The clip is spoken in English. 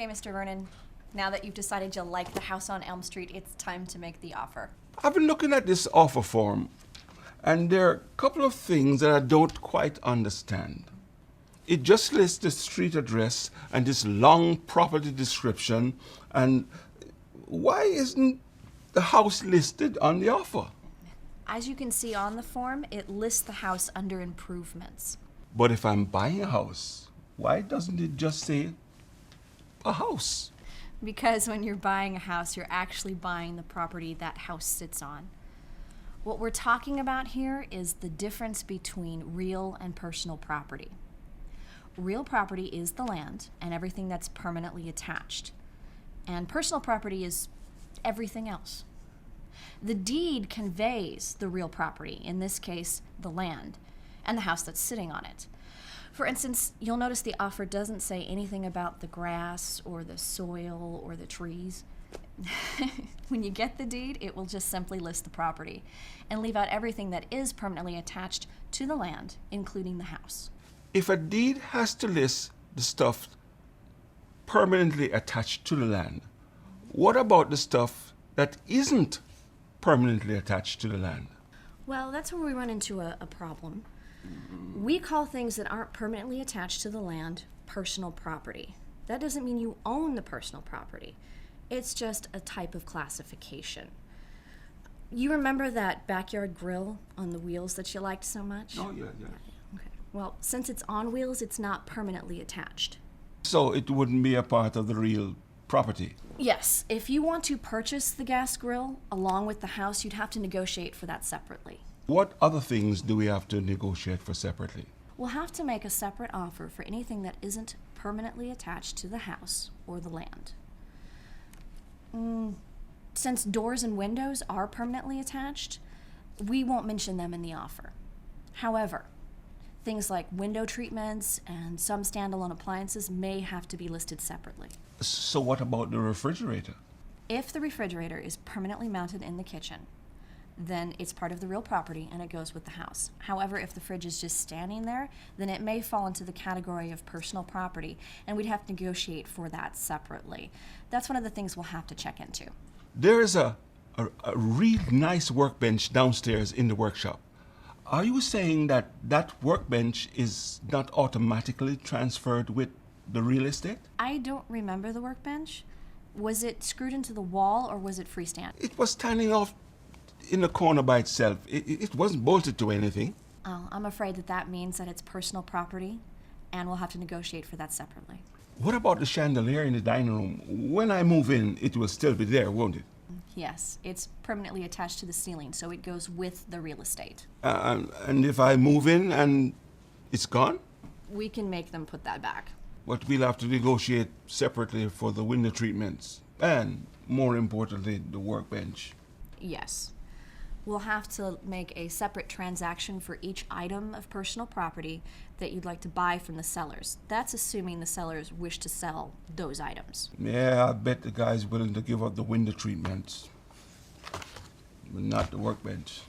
Okay, Mr. Vernon, now that you've decided you like the house on Elm Street, it's time to make the offer. I've been looking at this offer form, and there are a couple of things that I don't quite understand. It just lists the street address and this long property description, and why isn't the house listed on the offer? As you can see on the form, it lists the house under improvements. But if I'm buying a house, why doesn't it just say a house? Because when you're buying a house, you're actually buying the property that house sits on. What we're talking about here is the difference between real and personal property. Real property is the land and everything that's permanently attached. And personal property is everything else. The deed conveys the real property, in this case, the land, and the house that's sitting on it. For instance, you'll notice the offer doesn't say anything about the grass or the soil or the trees. When you get the deed, it will just simply list the property and leave out everything that is permanently attached to the land, including the house. If a deed has to list the stuff permanently attached to the land, what about the stuff that isn't permanently attached to the land? Well, that's where we run into a problem. We call things that aren't permanently attached to the land personal property. That doesn't mean you own the personal property. It's just a type of classification. You remember that backyard grill on the wheels that you liked so much? Oh, yeah. Okay. Well, since it's on wheels, it's not permanently attached. So it wouldn't be a part of the real property? Yes. If you want to purchase the gas grill along with the house, you'd have to negotiate for that separately. What other things do we have to negotiate for separately? We'll have to make a separate offer for anything that isn't permanently attached to the house or the land. Since doors and windows are permanently attached, we won't mention them in the offer. However, things like window treatments and some standalone appliances may have to be listed separately. So what about the refrigerator? If the refrigerator is permanently mounted in the kitchen, then it's part of the real property and it goes with the house. However, if the fridge is just standing there, then it may fall into the category of personal property, and we'd have to negotiate for that separately. That's one of the things we'll have to check into. There is a real nice workbench downstairs in the workshop. Are you saying that that workbench is not automatically transferred with the real estate? I don't remember the workbench. Was it screwed into the wall or was it freestand? It was standing off in the corner by itself. It wasn't bolted to anything. Oh, I'm afraid that means that it's personal property, and we'll have to negotiate for that separately. What about the chandelier in the dining room? When I move in, it will still be there, won't it? Yes, it's permanently attached to the ceiling, so it goes with the real estate. And if I move in and it's gone? We can make them put that back. But we'll have to negotiate separately for the window treatments and, more importantly, the workbench. Yes. We'll have to make a separate transaction for each item of personal property that you'd like to buy from the sellers. That's assuming the sellers wish to sell those items. Yeah, I bet the guy's willing to give up the window treatments, but not the workbench.